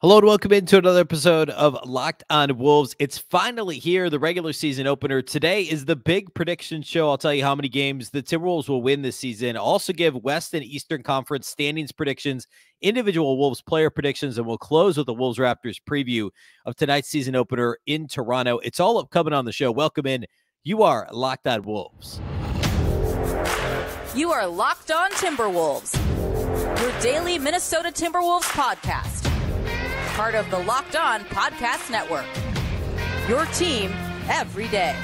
Hello and welcome into another episode of Locked On Wolves. It's finally here, the regular season opener. Today is the big prediction show. I'll tell you how many games the Timberwolves will win this season. I'll also give West and Eastern Conference standings predictions, individual Wolves player predictions, and we'll close with the Wolves-Raptors preview of tonight's season opener in Toronto. It's all upcoming on the show. Welcome in. You are Locked On Wolves. You are Locked On Timberwolves, your daily Minnesota Timberwolves podcast. Part of the Locked On Podcast Network. Your team every day.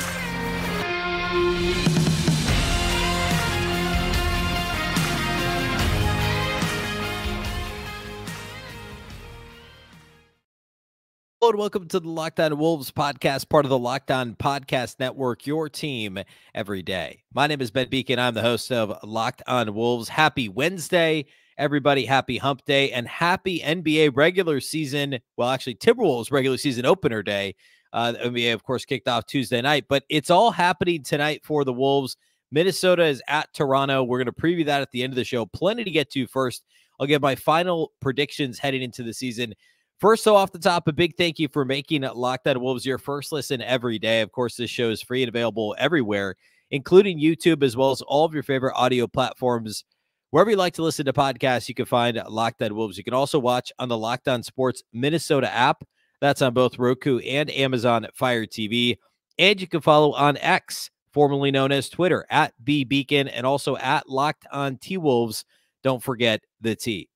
Hello and welcome to the Locked On Wolves podcast, part of the Locked On Podcast Network, your team every day. My name is Ben Beecken. I'm the host of Locked On Wolves. Happy Wednesday, everybody. Happy hump day and happy NBA regular season. Well, actually, Timberwolves regular season opener day. The NBA, of course, kicked off Tuesday night, but it's all happening tonight for the Wolves. Minnesota is at Toronto. We're going to preview that at the end of the show. Plenty to get to first. I'll give my final predictions heading into the season. First, though, off the top, a big thank you for making Locked On Wolves your first listen every day. Of course, this show is free and available everywhere, including YouTube, as well as all of your favorite audio platforms. Wherever you like to listen to podcasts, you can find Locked On Wolves. You can also watch on the Locked On Sports Minnesota app. That's on both Roku and Amazon Fire TV. And you can follow on X, formerly known as Twitter, at Beecken, and also at Locked On T-Wolves. Don't forget the T.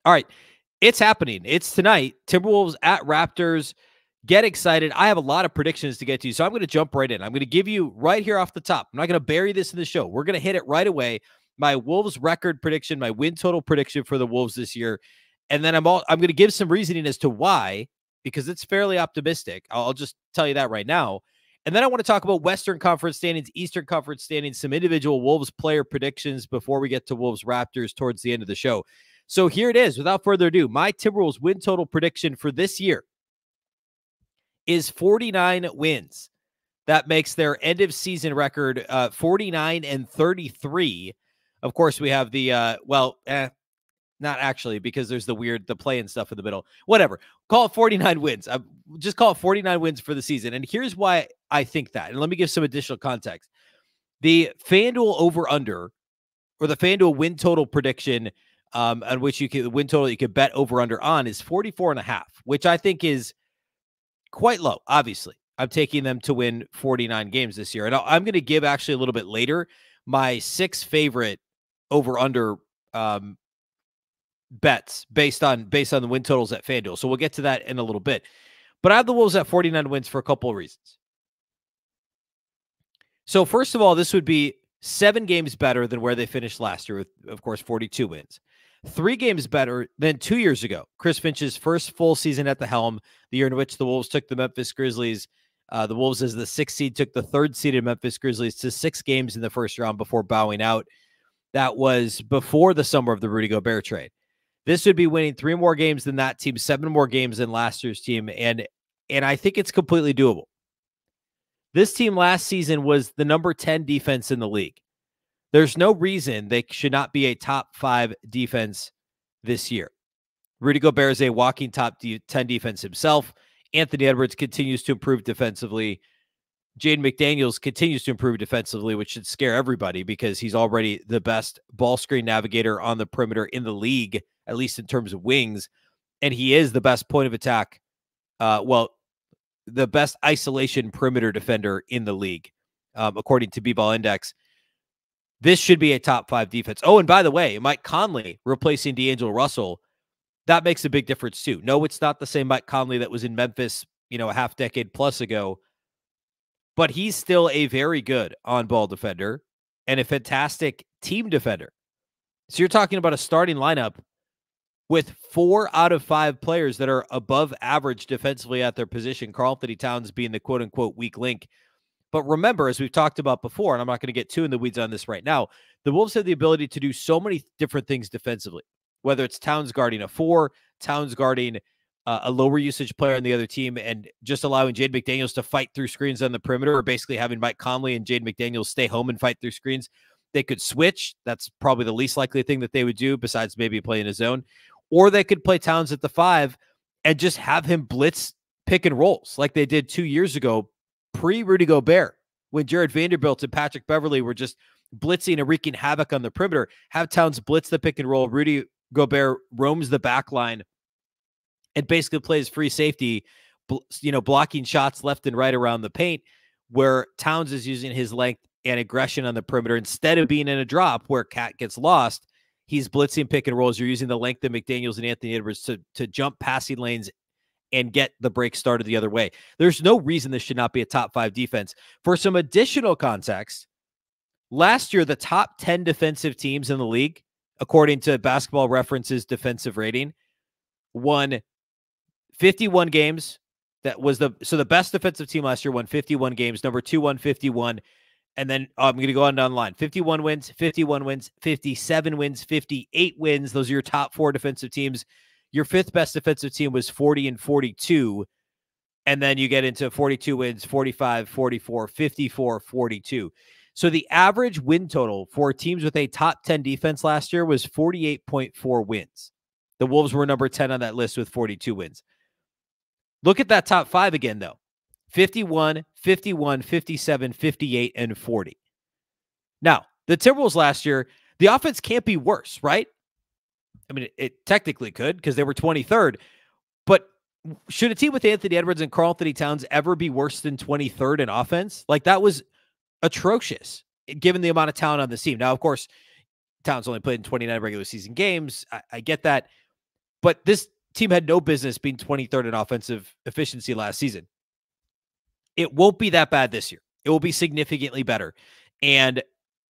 All right. It's happening. It's tonight. Timberwolves at Raptors. Get excited. I have a lot of predictions to get to, so I'm going to jump right in. I'm going to give you right here off the top. I'm not going to bury this in the show. We're going to hit it right away. My Wolves record prediction, my win total prediction for the Wolves this year. And then I'm going to give some reasoning as to why, because it's fairly optimistic. I'll just tell you that right now. And then I want to talk about Western Conference standings, Eastern Conference standings, some individual Wolves player predictions before we get to Wolves Raptors towards the end of the show. So here it is. Without further ado, my Timberwolves win total prediction for this year is 49 wins. That makes their end of season record 49-33. Of course, we have the, not actually, because there's the play and stuff in the middle. Whatever. Call it 49 wins. Just call it 49 wins for the season. And here's why I think that. And let me give some additional context. The FanDuel over-under, or the FanDuel win total prediction, on which you can, the win total you could bet over-under on, is 44.5, which I think is quite low, obviously. I'm taking them to win 49 games this year. And I'm going to give actually a little bit later my 6 favorite over-under bets based on the win totals at FanDuel. So we'll get to that in a little bit. But I have the Wolves at 49 wins for a couple of reasons. So first of all, this would be 7 games better than where they finished last year with, of course, 42 wins. 3 games better than 2 years ago, Chris Finch's first full season at the helm, the year in which the Wolves took the Memphis Grizzlies. The Wolves, as the 6th seed, took the 3rd seeded Memphis Grizzlies to 6 games in the first round before bowing out. That was before the summer of the Rudy Gobert trade. This would be winning 3 more games than that team, 7 more games than last year's team, and I think it's completely doable. This team last season was the number 10 defense in the league. There's no reason they should not be a top 5 defense this year. Rudy Gobert is a walking top 10 defense himself. Anthony Edwards continues to improve defensively. Jaden McDaniels continues to improve defensively, which should scare everybody because he's already the best ball screen navigator on the perimeter in the league, at least in terms of wings. And he is the best point of attack. The best isolation perimeter defender in the league, according to B-Ball Index. This should be a top 5 defense. Oh, and by the way, Mike Conley replacing D'Angelo Russell, that makes a big difference too. No, it's not the same Mike Conley that was in Memphis, a half decade plus ago, but he's still a very good on-ball defender and a fantastic team defender. So you're talking about a starting lineup with 4 out of 5 players that are above average defensively at their position, Karl-Anthony Towns being the quote-unquote weak link. But remember, as we've talked about before, and I'm not going to get too in the weeds on this right now, the Wolves have the ability to do so many different things defensively, whether it's Towns guarding a 4, Towns guarding a lower usage player on the other team, and just allowing Jaden McDaniels to fight through screens on the perimeter, or basically having Mike Conley and Jaden McDaniels stay home and fight through screens. They could switch. That's probably the least likely thing that they would do, besides maybe playing a zone. Or they could play Towns at the 5 and just have him blitz pick and rolls like they did 2 years ago, pre-Rudy Gobert, when Jared Vanderbilt and Patrick Beverley were just blitzing and wreaking havoc on the perimeter. Have Towns blitz the pick and roll. Rudy Gobert roams the back line and basically plays free safety, blocking shots left and right around the paint, where Towns is using his length and aggression on the perimeter. Instead of being in a drop where Cat gets lost, he's blitzing pick and rolls. You're using the length of McDaniels and Anthony Edwards to jump passing lanes and get the break started the other way. There's no reason this should not be a top 5 defense. For some additional context, last year, the top 10 defensive teams in the league, according to Basketball Reference's defensive rating, won 51 games. So the best defensive team last year won 51 games. Number 2 won 51. And then I'm going to go on down the line. 51 wins, 51 wins, 57 wins, 58 wins. Those are your top 4 defensive teams. Your 5th best defensive team was 40 and 42. And then you get into 42 wins, 45, 44, 54, 42. So the average win total for teams with a top 10 defense last year was 48.4 wins. The Wolves were number 10 on that list with 42 wins. Look at that top 5 again, though. 51, 51, 57, 58, and 40. Now, the Timberwolves last year, the offense can't be worse, right? I mean, it technically could because they were 23rd. But should a team with Anthony Edwards and Karl-Anthony Towns ever be worse than 23rd in offense? Like, that was atrocious given the amount of talent on the team. Now, of course, Towns only played in 29 regular season games. I get that. But this team had no business being 23rd in offensive efficiency last season. It won't be that bad this year. It will be significantly better. And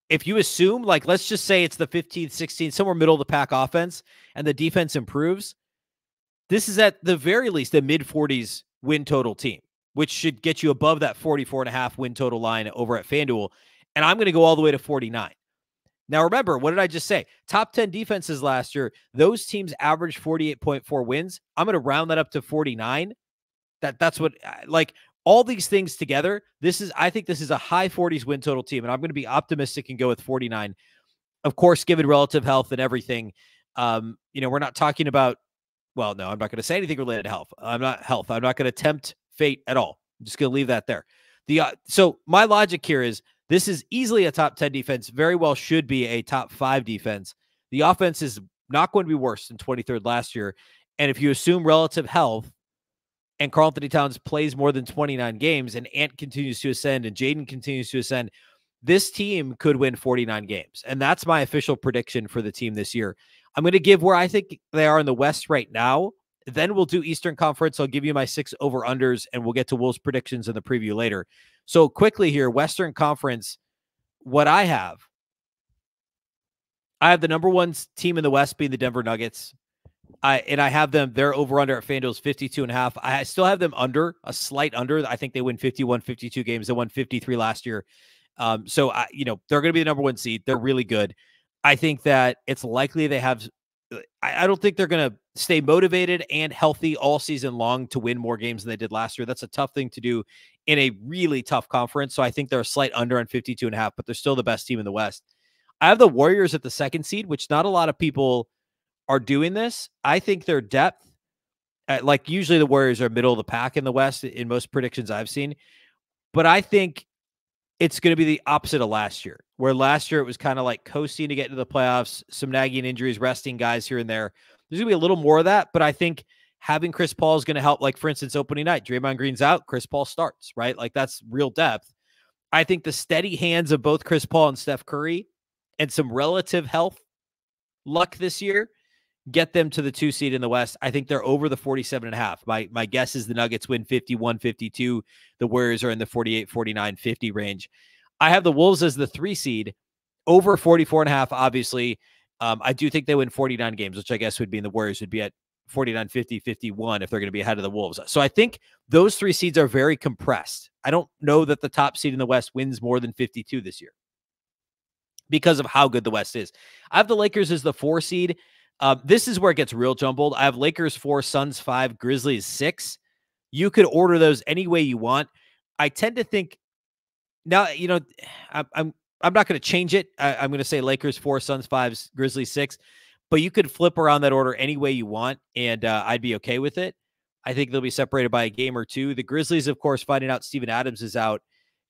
if you assume, like, let's just say it's the 15th, 16th, somewhere middle of the pack offense, and the defense improves, this is at the very least a mid-40s win total team, which should get you above that 44.5 win total line over at FanDuel. And I'm going to go all the way to 49. Now, remember, what did I just say? Top 10 defenses last year, those teams averaged 48.4 wins. I'm going to round that up to 49. That's what, like, all these things together, I think this is a high 40s win total team, and I'm going to be optimistic and go with 49. Of course, given relative health and everything, we're not talking about, well, no, I'm not going to say anything related to health. I'm not going to tempt fate at all. I'm just going to leave that there. So my logic here is this is easily a top 10 defense, very well should be a top 5 defense. The offense is not going to be worse than 23rd last year. And if you assume relative health, and Karl-Anthony Towns plays more than 29 games, and Ant continues to ascend, and Jaden continues to ascend, this team could win 49 games. And that's my official prediction for the team this year. I'm going to give where I think they are in the West right now. Then we'll do Eastern Conference. I'll give you my 6 over-unders, and we'll get to Wolves predictions in the preview later. So quickly here, Western Conference, what I have the number 1 team in the West being the Denver Nuggets. I have them, their over-under at FanDuel's 52.5. I still have them under, a slight under. I think they win 51, 52 games. They won 53 last year. So they're going to be the number 1 seed. They're really good. I think that it's likely they have, I don't think they're going to stay motivated and healthy all season long to win more games than they did last year. That's a tough thing to do in a really tough conference. So I think they're a slight under on 52.5, but they're still the best team in the West. I have the Warriors at the 2nd seed, which not a lot of people are doing this. I think their depth, like usually the Warriors are middle of the pack in the West in most predictions I've seen, but I think it's going to be the opposite of last year, where last year it was kind of like coasting to get into the playoffs, some nagging injuries, resting guys here and there. There's going to be a little more of that, but I think having Chris Paul is going to help. Like, for instance, opening night, Draymond Green's out, Chris Paul starts, right? Like, that's real depth. I think the steady hands of both Chris Paul and Steph Curry and some relative health luck this year get them to the 2 seed in the West. I think they're over the 47.5. My guess is the Nuggets win 51, 52. The Warriors are in the 48, 49, 50 range. I have the Wolves as the 3 seed, over 44.5, obviously. I do think they win 49 games, which I guess would be, in the Warriors would be at 49, 50, 51 if they're going to be ahead of the Wolves. So I think those 3 seeds are very compressed. I don't know that the top seed in the West wins more than 52 this year because of how good the West is. I have the Lakers as the 4 seed. This is where it gets real jumbled. I have Lakers 4, Suns 5, Grizzlies 6. You could order those any way you want. I tend to think now, I'm not going to change it. I'm going to say Lakers 4, Suns 5, Grizzlies 6, but you could flip around that order any way you want, and I'd be okay with it. I think they'll be separated by a game or two. The Grizzlies, of course, finding out Steven Adams is out,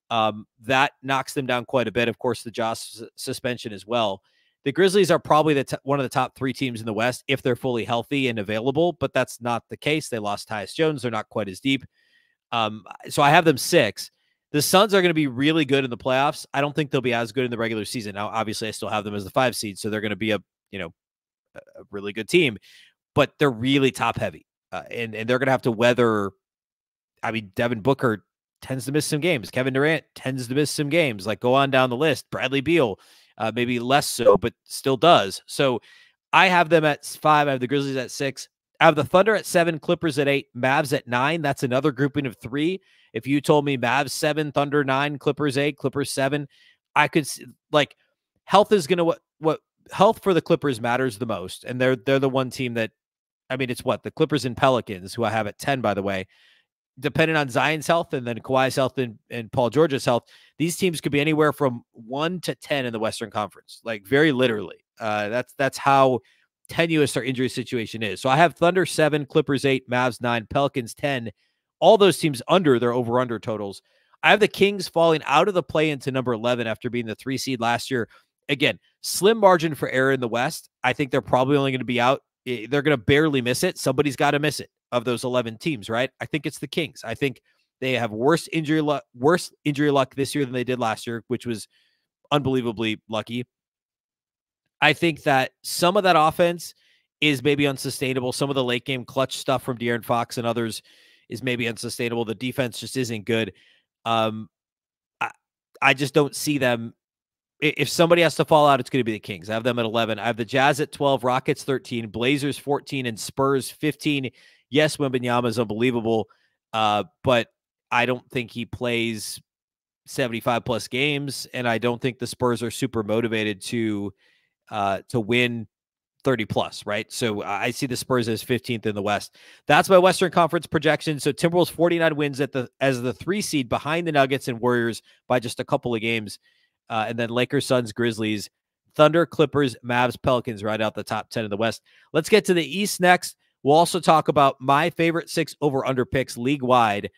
that knocks them down quite a bit. Of course, the Josh suspension as well. The Grizzlies are probably one of the top 3 teams in the West if they're fully healthy and available, but that's not the case. They lost Tyus Jones. They're not quite as deep. So I have them 6. The Suns are going to be really good in the playoffs. I don't think they'll be as good in the regular season. Now, obviously, I still have them as the 5 seed, so they're going to be a really good team, but they're really top heavy, and they're going to have to weather. I mean, Devin Booker tends to miss some games. Kevin Durant tends to miss some games. Like, go on down the list. Bradley Beal, maybe less so, but still does. So I have them at 5. I have the Grizzlies at 6. I have the Thunder at 7, Clippers at 8, Mavs at 9. That's another grouping of 3. If you told me Mavs 7, Thunder 9, Clippers 8, Clippers 7, I could see, like, health is going to what health for the Clippers matters the most. And they're the one team that, I mean, it's what the Clippers and Pelicans, who I have at 10, by the way, depending on Zion's health and then Kawhi's health and Paul George's health, these teams could be anywhere from 1 to 10 in the Western Conference, like very literally. That's how tenuous our injury situation is. So I have Thunder 7, Clippers 8, Mavs 9, Pelicans 10, all those teams under their over-under totals. I have the Kings falling out of the play-in to number 11 after being the 3 seed last year. Again, slim margin for error in the West. I think they're probably only going to be out. They're going to barely miss it. Somebody's got to miss it of those 11 teams, right? I think it's the Kings. I think they have worse injury luck this year than they did last year, which was unbelievably lucky. I think that some of that offense is maybe unsustainable. Some of the late game clutch stuff from De'Aaron Fox and others is maybe unsustainable. The defense just isn't good. I just don't see them. If somebody has to fall out, it's going to be the Kings. I have them at 11. I have the Jazz at 12, Rockets 13, Blazers 14, and Spurs 15. Yes, Wembanyama is unbelievable, but I don't think he plays 75-plus games, and I don't think the Spurs are super motivated to win 30-plus, right? So I see the Spurs as 15th in the West. That's my Western Conference projection. So Timberwolves 49 wins as the 3 seed behind the Nuggets and Warriors by just a couple of games. And then Lakers, Suns, Grizzlies, Thunder, Clippers, Mavs, Pelicans right out the top 10 in the West. Let's get to the East next. We'll also talk about my favorite 6 over-under picks league-wide.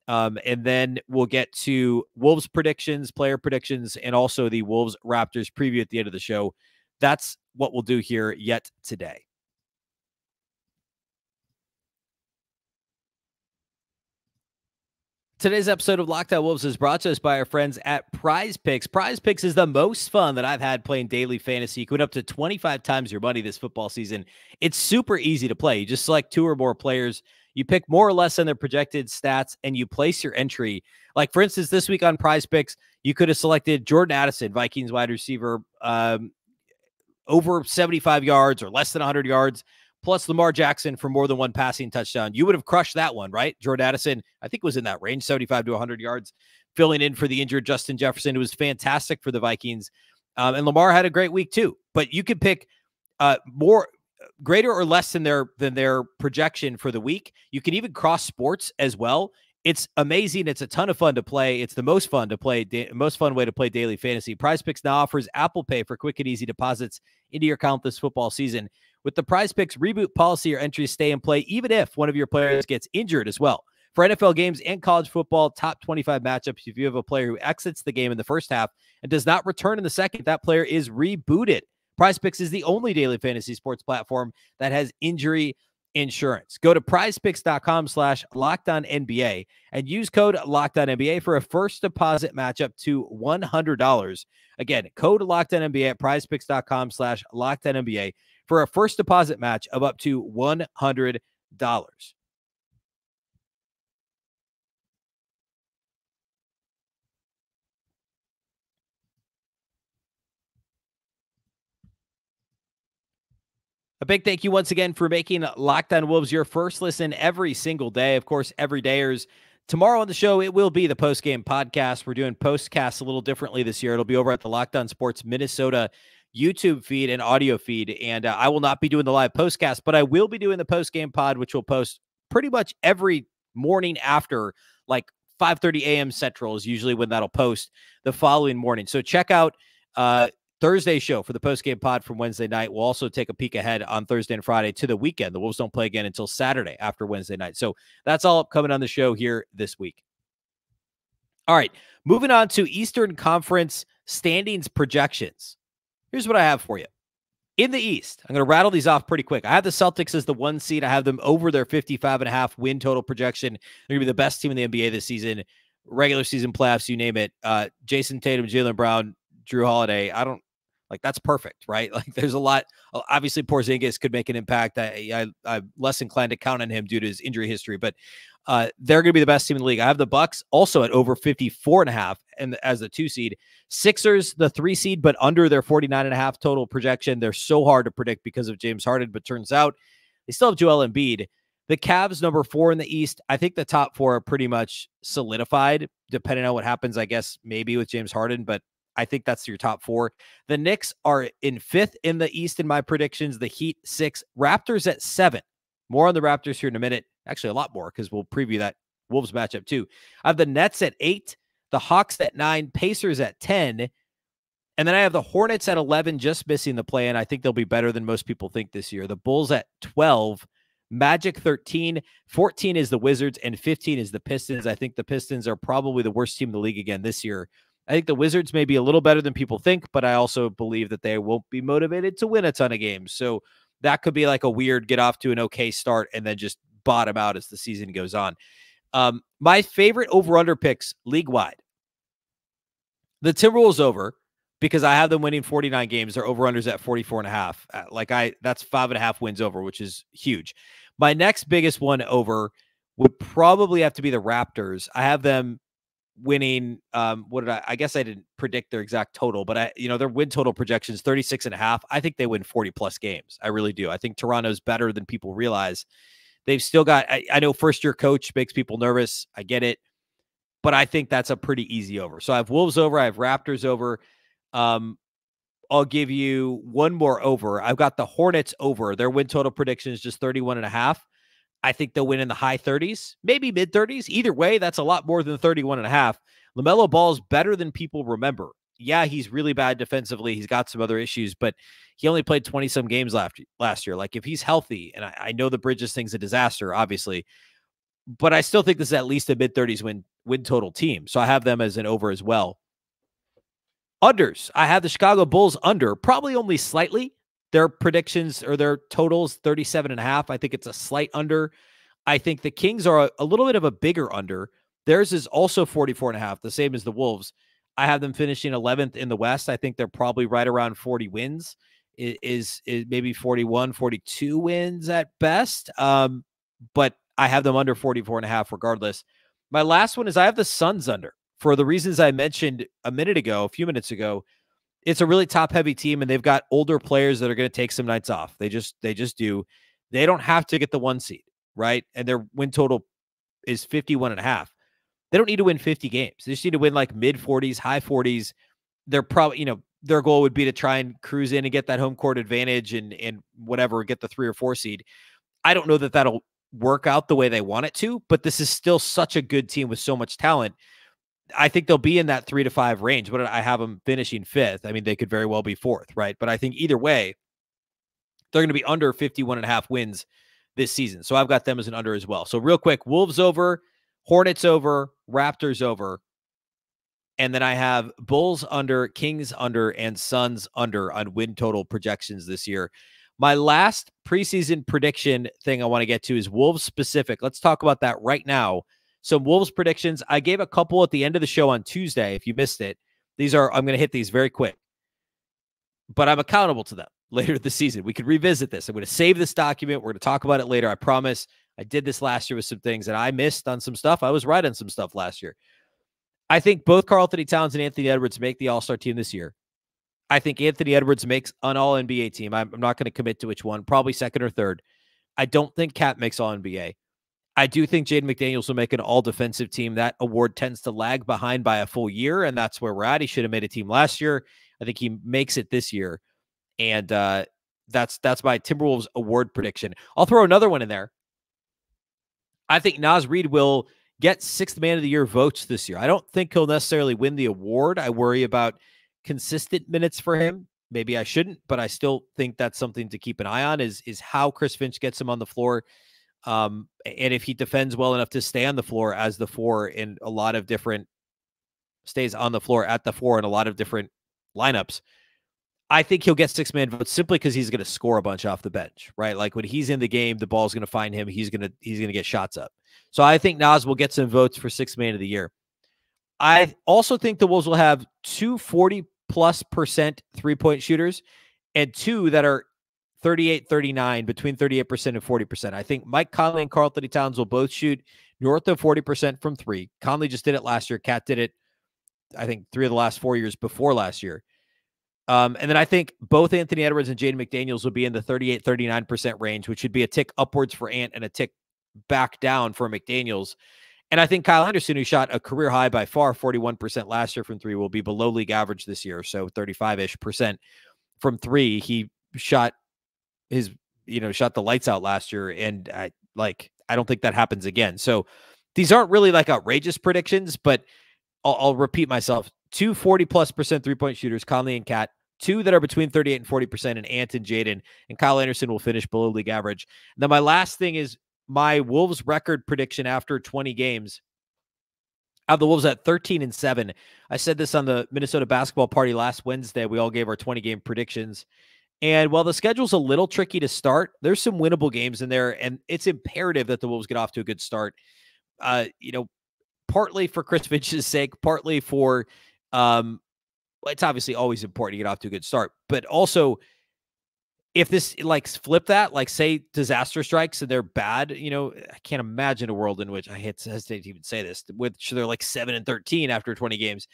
And then we'll get to Wolves predictions, player predictions, and also the Wolves-Raptors preview at the end of the show. That's what we'll do here yet today. Today's episode of Locked On Wolves is brought to us by our friends at PrizePicks. PrizePicks is the most fun that I've had playing daily fantasy. You can win up to 25 times your money this football season. It's super easy to play. You just select 2 or more players. You pick more or less on their projected stats, and you place your entry. Like, for instance, this week on PrizePicks, you could have selected Jordan Addison, Vikings wide receiver, over 75 yards or less than 100 yards, plus Lamar Jackson for more than 1 passing touchdown. You would have crushed that one, right? Jordan Addison, I think, was in that range, 75 to 100 yards, filling in for the injured Justin Jefferson. It was fantastic for the Vikings. And Lamar had a great week too. But you could pick greater or less than their projection for the week. You can even cross sports as well. It's amazing. It's a ton of fun to play. It's the most fun way to play daily fantasy. PrizePicks now offers Apple Pay for quick and easy deposits into your account this football season. With the PrizePicks reboot policy, your entries stay in play even if one of your players gets injured as well. For NFL games and college football, top 25 matchups, if you have a player who exits the game in the first half and does not return in the second, that player is rebooted. PrizePicks is the only daily fantasy sports platform that has injury insurance. Go to prizepicks.com/LockedOnNBA and use code LockedOnNBA for a first deposit match up to $100. Again, code LockedOnNBA at prizepicks.com/LockedOnNBA for a first deposit match of up to $100. A big thank you once again for making Locked On Wolves your first listen every single day. Of course, everydayers. Tomorrow on the show, it will be the post-game podcast. We're doing postcasts a little differently this year. It'll be over at the Locked On Sports Minnesota YouTube feed and audio feed. And I will not be doing the live postcast, but I will be doing the post-game pod, which will post pretty much every morning after, like 5:30 a.m. Central is usually when that'll post the following morning. So check out Thursday show for the postgame pod from Wednesday night. We'll also take a peek ahead on Thursday and Friday to the weekend. The Wolves don't play again until Saturday after Wednesday night. So that's all upcoming on the show here this week. All right, moving on to Eastern Conference standings projections. Here's what I have for you. In the East, I'm going to rattle these off pretty quick. I have the Celtics as the 1 seed. I have them over their 55.5 win total projection. They're going to be the best team in the NBA this season. Regular season playoffs, you name it. Jason Tatum, Jaylen Brown, Drew Holiday. That's perfect, right? Like there's a lot. Obviously, Porzingis could make an impact. I'm less inclined to count on him due to his injury history, but they're going to be the best team in the league. I have the Bucks also at over 54.5 and as the 2 seed. Sixers, the 3 seed, but under their 49.5 total projection. They're so hard to predict because of James Harden, but turns out they still have Joel Embiid. The Cavs, number 4 in the East. I think the top 4 are pretty much solidified, depending on what happens, I guess, maybe with James Harden, but I think that's your top 4. The Knicks are in 5th in the East in my predictions. The Heat 6, Raptors at 7. More on the Raptors here in a minute. Actually, a lot more because we'll preview that Wolves matchup too. I have the Nets at 8, the Hawks at 9, Pacers at 10, and then I have the Hornets at 11, just missing the play, and I think they'll be better than most people think this year. The Bulls at 12, Magic 13, 14 is the Wizards, and 15 is the Pistons. I think the Pistons are probably the worst team in the league again this year. I think the Wizards may be a little better than people think, but I also believe that they won't be motivated to win a ton of games. So that could be like a weird get off to an okay start and then just bottom out as the season goes on. My favorite over-under picks league-wide. The Timberwolves over, because I have them winning 49 games. Their over-unders at 44.5. That's 5.5 wins over, which is huge. My next biggest one over would probably have to be the Raptors. I have them winning. I guess I didn't predict their exact total, but their win total projections 36.5. I think they win 40 plus games. I really do. I think Toronto's better than people realize. They've still got, I know first year coach makes people nervous. I get it, but I think that's a pretty easy over. So I have Wolves over. I have Raptors over. I'll give you one more over. I've got the Hornets over. Their win total prediction is just 31.5. I think they'll win in the high 30s, maybe mid 30s. Either way, that's a lot more than 31.5. LaMelo Ball is better than people remember. Yeah, he's really bad defensively. He's got some other issues, but he only played 20-some games last year. Like, if he's healthy, and I know the Bridges thing's a disaster, obviously, but I still think this is at least a mid-30s win total team. So I have them as an over as well. Unders. I have the Chicago Bulls under, probably only slightly. Their predictions or their totals, 37.5. I think it's a slight under. I think the Kings are a little bit of a bigger under. Theirs is also 44.5, the same as the Wolves. I have them finishing 11th in the West. I think they're probably right around 40 wins. Is maybe 41, 42 wins at best. But I have them under 44.5 regardless. My last one is I have the Suns under. For the reasons I mentioned a few minutes ago, it's a really top-heavy team, and they've got older players that are going to take some nights off. They just do. They don't have to get the 1 seed, right? And their win total is 51.5. They don't need to win 50 games. They just need to win like mid-40s, high 40s. They're probably, their goal would be to try and cruise in and get that home court advantage and whatever, get the 3 or 4 seed. I don't know that that'll work out the way they want it to, but this is still such a good team with so much talent. I think they'll be in that 3 to 5 range, but I have them finishing 5th. I mean, they could very well be 4th, right? But I think either way, they're going to be under 51.5 wins this season. So I've got them as an under as well. So real quick, Wolves over, Hornets over, Raptors over. And then I have Bulls under, Kings under, and Suns under on win total projections this year. My last preseason prediction thing I want to get to is Wolves specific. Let's talk about that right now. Some Wolves predictions. I gave a couple at the end of the show on Tuesday. If you missed it, I'm going to hit these very quick, but I'm accountable to them later this season. We could revisit this. I'm going to save this document. We're going to talk about it later. I promise. I did this last year with some things that I missed on some stuff. I was right on some stuff last year. I think both Karl-Anthony Towns and Anthony Edwards make the All-Star team this year. I think Anthony Edwards makes an All-NBA team. I'm not going to commit to which one, probably second or third. I don't think Cat makes All-NBA. I do think Jaden McDaniels will make an all-defensive team. That award tends to lag behind by a full year, and that's where we're at. He should have made a team last year. I think he makes it this year, and that's my Timberwolves award prediction. I'll throw another one in there. I think Naz Reid will get 6th Man of the Year votes this year. I don't think he'll necessarily win the award. I worry about consistent minutes for him. maybe I shouldn't, but I still think that's something to keep an eye on is how Chris Finch gets him on the floor. And if he defends well enough to stay on the floor as the 4 in a lot of different stays on the floor at the 4 in a lot of different lineups, I think he'll get 6-man votes simply because he's going to score a bunch off the bench, right? Like when he's in the game, the ball's going to find him. He's going to get shots up. So I think Naz will get some votes for 6-man of the year. I also think the Wolves will have 2 40+% 3-point shooters and 2 that are 38-39, between 38% and 40%. I think Mike Conley and Karl-Anthony Towns will both shoot north of 40% from 3. Conley just did it last year. Cat did it, I think, 3 of the last 4 years before last year. And then I think both Anthony Edwards and Jaden McDaniels will be in the 38-39% range, which would be a tick upwards for Ant and a tick back down for McDaniels. And I think Kyle Anderson, who shot a career high by far, 41% last year from 3, will be below league average this year. So 35-ish% from 3. He shot shot the lights out last year. And I don't think that happens again. So these aren't really like outrageous predictions, but I'll repeat myself. 2 40+% 3-point shooters, Conley and Cat. 2 that are between 38 and 40%, and Ant and Jaden. And Kyle Anderson will finish below league average. And then my last thing is my Wolves record prediction after 20 games. I have the Wolves at 13-7. I said this on the Minnesota basketball party last Wednesday. We all gave our 20-game predictions. And while the schedule's a little tricky to start, there's some winnable games in there, and it's imperative that the Wolves get off to a good start. Partly for Chris Finch's sake, partly for it's obviously always important to get off to a good start, but also if this flip that, say disaster strikes and they're bad, I can't imagine a world in which I hesitate to even say this, which they're 7-13 after 20 games.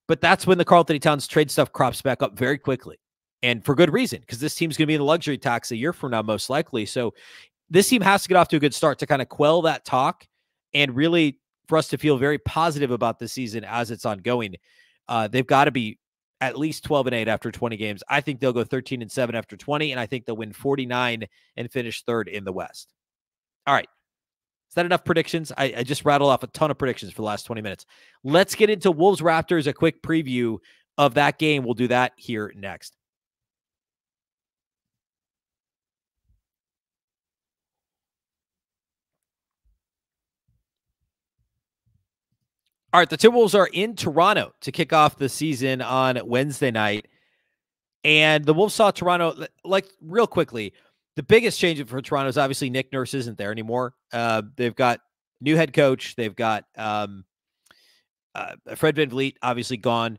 But that's when the Karl-Anthony Towns trade stuff crops back up very quickly, and for good reason, because this team's going to be in the luxury tax a year from now, most likely. So this team has to get off to a good start to kind of quell that talk and really for us to feel very positive about the season as it's ongoing. They've got to be at least 12-8 after 20 games. I think they'll go 13-7 after 20, and I think they'll win 49 and finish 3rd in the West. All right. Is that enough predictions? I just rattled off a ton of predictions for the last 20 minutes. Let's get into Wolves-Raptors, a quick preview of that game. We'll do that here next. All right, the Timberwolves are in Toronto to kick off the season on Wednesday night. And the Wolves saw Toronto, real quickly, the biggest change for Toronto is obviously Nick Nurse isn't there anymore. They've got new head coach. They've got Fred VanVleet obviously gone.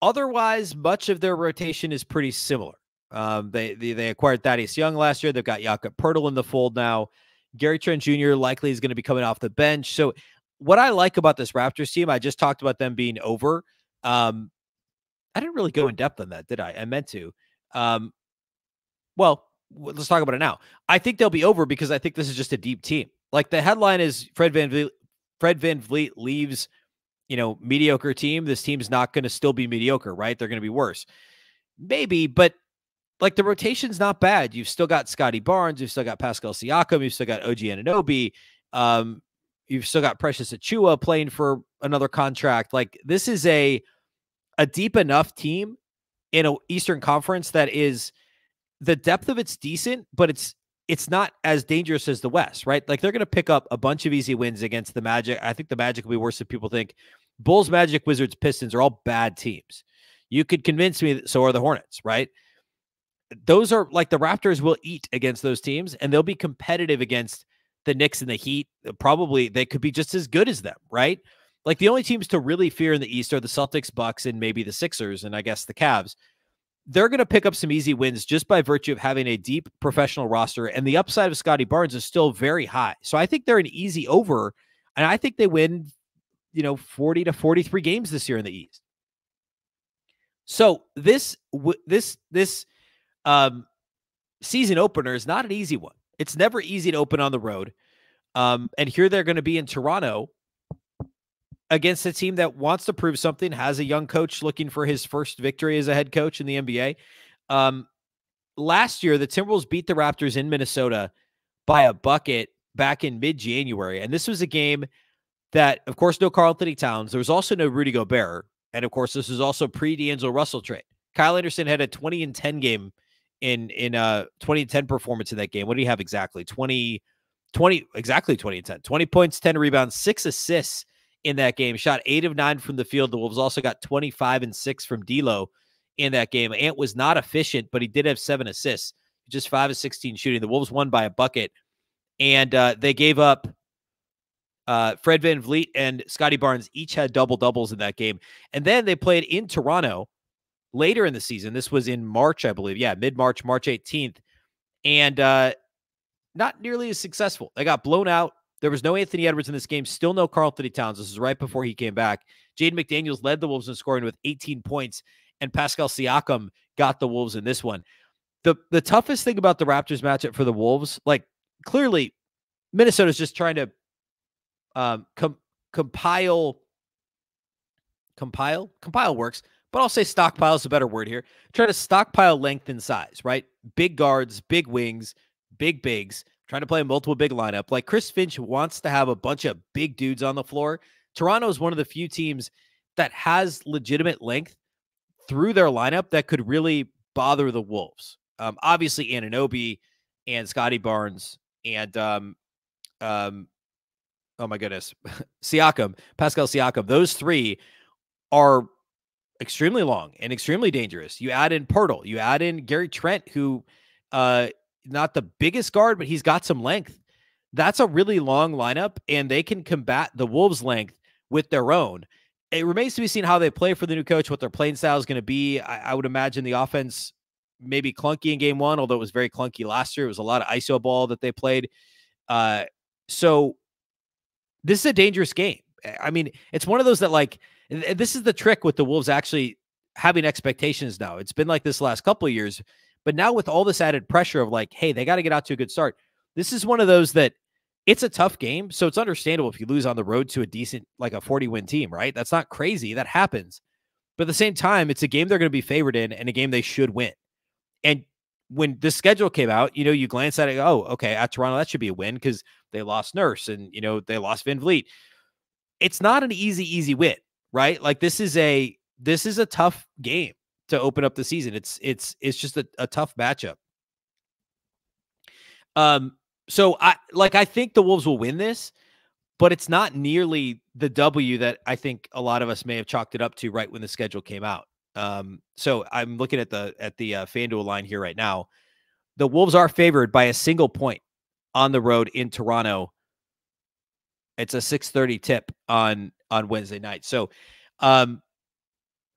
Otherwise, much of their rotation is pretty similar. They acquired Thaddeus Young last year. They've got Jakob Poeltl in the fold now. Gary Trent Jr. likely is going to be coming off the bench. So what I like about this Raptors team, I just talked about them being over. I didn't really go in depth on that, did I? I meant to. Well, let's talk about it now. I think they'll be over because I think this is just a deep team. The headline is Fred VanVleet leaves, mediocre team. This team's not going to still be mediocre, right? They're going to be worse. Maybe, but the rotation's not bad. You've still got Scotty Barnes. You've still got Pascal Siakam. You've still got OG Anunoby. You've still got Precious Achiuwa playing for another contract. This is a deep enough team in an Eastern Conference that is the depth of it's decent, but it's not as dangerous as the West, right? They're going to pick up a bunch of easy wins against the Magic. I think the Magic will be worse than people think. Bulls, Magic, Wizards, Pistons are all bad teams. You could convince me that so are the Hornets, right? Those are the Raptors will eat against those teams, and they'll be competitive against the Knicks and the Heat. Probably they could be just as good as them, right? The only teams to really fear in the East are the Celtics, Bucks, and maybe the Sixers, and I guess the Cavs. They're going to pick up some easy wins just by virtue of having a deep professional roster, and the upside of Scotty Barnes is still very high. So I think they're an easy over, and I think they win, 40 to 43 games this year in the East. So this season opener is not an easy one. It's never easy to open on the road. And here they're going to be in Toronto against a team that wants to prove something, has a young coach looking for his first victory as a head coach in the NBA. Last year, the Timberwolves beat the Raptors in Minnesota by a bucket back in mid-January. And this was a game that, of course, no Karl-Anthony Towns. There was also no Rudy Gobert. And, of course, this was also pre-D'Angelo Russell trade. Kyle Anderson had a 20-10 game in 20-10 performance in that game. What do you have exactly? 20, exactly 20-10. 20 points, 10 rebounds, 6 assists in that game. Shot 8 of 9 from the field. The Wolves also got 25 and 6 from D'Lo in that game. Ant was not efficient, but he did have 7 assists, just 5 of 16 shooting. The Wolves won by a bucket, and they gave up Fred VanVleet and Scotty Barnes each had double-doubles in that game. And then they played in Toronto later in the season. This was in March, I believe. Yeah, mid-March, March 18th. And not nearly as successful. They got blown out. There was no Anthony Edwards in this game. Still no Karl-Anthony Towns. This is right before he came back. Jaden McDaniels led the Wolves in scoring with 18 points, and Pascal Siakam got the Wolves in this one. The toughest thing about the Raptors matchup for the Wolves, like, clearly Minnesota's just trying to compile works, but I'll say stockpile is a better word here. Try to stockpile length and size, right? Big guards, big wings, big bigs, trying to play a multiple big lineup. Like, Chris Finch wants to have a bunch of big dudes on the floor. Toronto is one of the few teams that has legitimate length through their lineup that could really bother the Wolves. Obviously Anunoby and Scotty Barnes and oh my goodness, Siakam, Pascal Siakam. Those three are extremely long and extremely dangerous. You add in Pirtle, you add in Gary Trent, who not the biggest guard, but he's got some length. That's a really long lineup, and they can combat the Wolves' length with their own. It remains to be seen how they play for the new coach, what their playing style is going to be. I would imagine the offense may be clunky in game one, although it was very clunky last year. It was a lot of ISO ball that they played. So this is a dangerous game. I mean, it's one of those that, like, this is the trick with the Wolves actually having expectations now. It's been like this the last couple of years, but now with all this added pressure of, like, hey, they got to get out to a good start. This is one of those that it's a tough game. So it's understandable if you lose on the road to a decent, like a 40-win team, right? That's not crazy. That happens. But at the same time, it's a game they're going to be favored in and a game they should win. And when the schedule came out, you know, you glance at it, oh, okay, at Toronto, that should be a win because they lost Nurse and, you know, they lost VanVleet. It's not an easy win, right? Like, this is a tough game to open up the season. It's just a tough matchup. So I think the Wolves will win this, but it's not nearly the W that I think a lot of us may have chalked it up to right when the schedule came out. So I'm looking at the FanDuel line here right now. The Wolves are favored by a single point on the road in Toronto. It's a 6:30 tip on Wednesday night. So,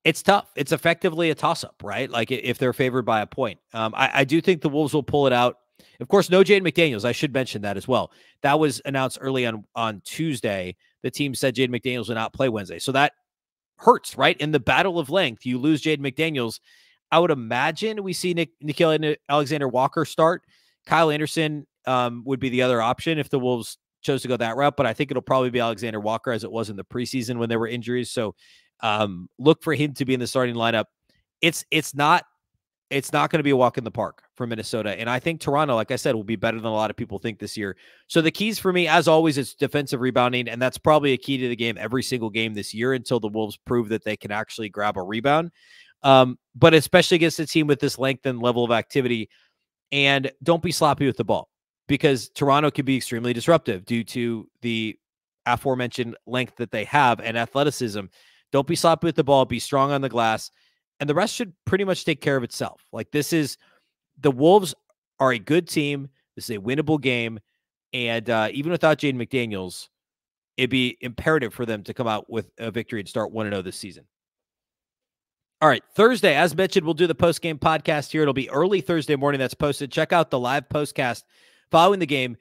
it's tough. It's effectively a toss-up, right? Like, if they're favored by a point. I do think the Wolves will pull it out. Of course, no Jaden McDaniels. I should mention that as well. That was announced early on Tuesday. The team said Jaden McDaniels would not play Wednesday. So that hurts, right? In the battle of length, you lose Jaden McDaniels. I would imagine we see Nickeil Alexander-Walker start. Kyle Anderson would be the other option if the Wolves chose to go that route, but I think it'll probably be Alexander Walker as it was in the preseason when there were injuries. So look for him to be in the starting lineup. It's not going to be a walk in the park for Minnesota. And I think Toronto, like I said, will be better than a lot of people think this year. So the keys for me, as always, is defensive rebounding. And that's probably a key to the game every single game this year until the Wolves prove that they can actually grab a rebound. But especially against a team with this length and level of activity. And don't be sloppy with the ball, because Toronto can be extremely disruptive due to the aforementioned length that they have and athleticism. Don't be sloppy with the ball. Be strong on the glass. And the rest should pretty much take care of itself. Like, the Wolves are a good team. This is a winnable game. And even without Jaden McDaniels, it'd be imperative for them to come out with a victory and start 1-0 this season. All right, Thursday, as mentioned, we'll do the post-game podcast here. It'll be early Thursday morning that's posted. Check out the live postcast following the game.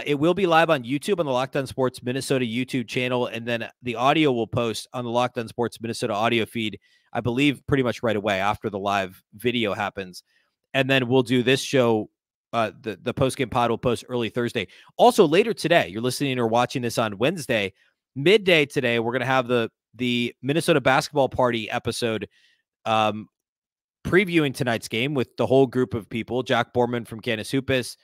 It will be live on YouTube on the Locked On Sports Minnesota YouTube channel, and then the audio will post on the Locked On Sports Minnesota audio feed, I believe, pretty much right away after the live video happens. And then we'll do this show. The post-game pod will post early Thursday. Also, later today, you're listening or watching this on Wednesday, midday today, we're going to have the Minnesota basketball party episode previewing tonight's game with the whole group of people. Jack Borman from Canis Hoopus,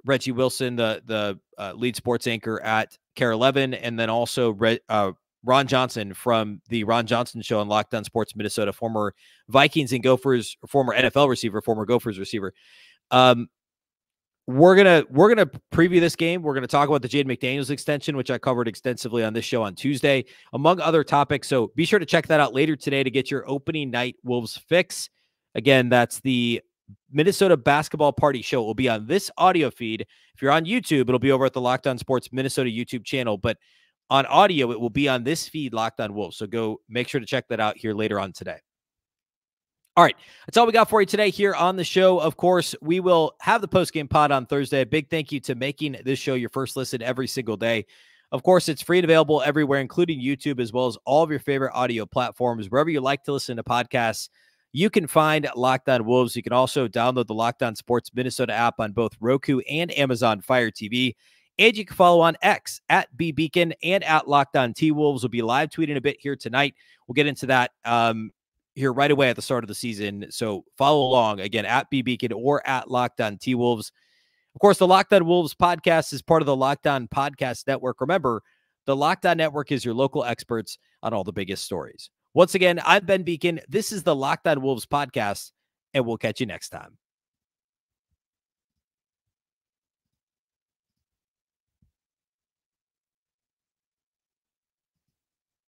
Reggie Wilson, the lead sports anchor at KARE 11, and then also Ron Johnson from the Ron Johnson Show on Locked On Sports Minnesota, former Vikings and Gophers, former NFL receiver, former Gophers receiver. We're gonna preview this game. We're gonna talk about the Jaden McDaniels extension, which I covered extensively on this show on Tuesday, among other topics. So be sure to check that out later today to get your opening night Wolves fix. Again, that's the Minnesota Basketball Party Show. It will be on this audio feed. If you're on YouTube, it'll be over at the Locked On Sports Minnesota YouTube channel. But on audio, it will be on this feed, Locked On Wolves. So go make sure to check that out here later on today. All right, that's all we got for you today here on the show. Of course, we will have the post-game pod on Thursday. A big thank you to making this show your first listen every single day. Of course, it's free and available everywhere, including YouTube, as well as all of your favorite audio platforms. Wherever you like to listen to podcasts, you can find Locked On Wolves. You can also download the Locked On Sports Minnesota app on both Roku and Amazon Fire TV. And you can follow on X at Beecken and at Locked On T-Wolves. We'll be live tweeting a bit here tonight. We'll get into that here right away at the start of the season. So follow along again at Beecken or at Locked On T-Wolves. Of course, the Locked On Wolves podcast is part of the Locked On Podcast Network. Remember, the Locked On Network is your local experts on all the biggest stories. Once again, I'm Ben Beecken. This is the Locked On Wolves podcast, and we'll catch you next time.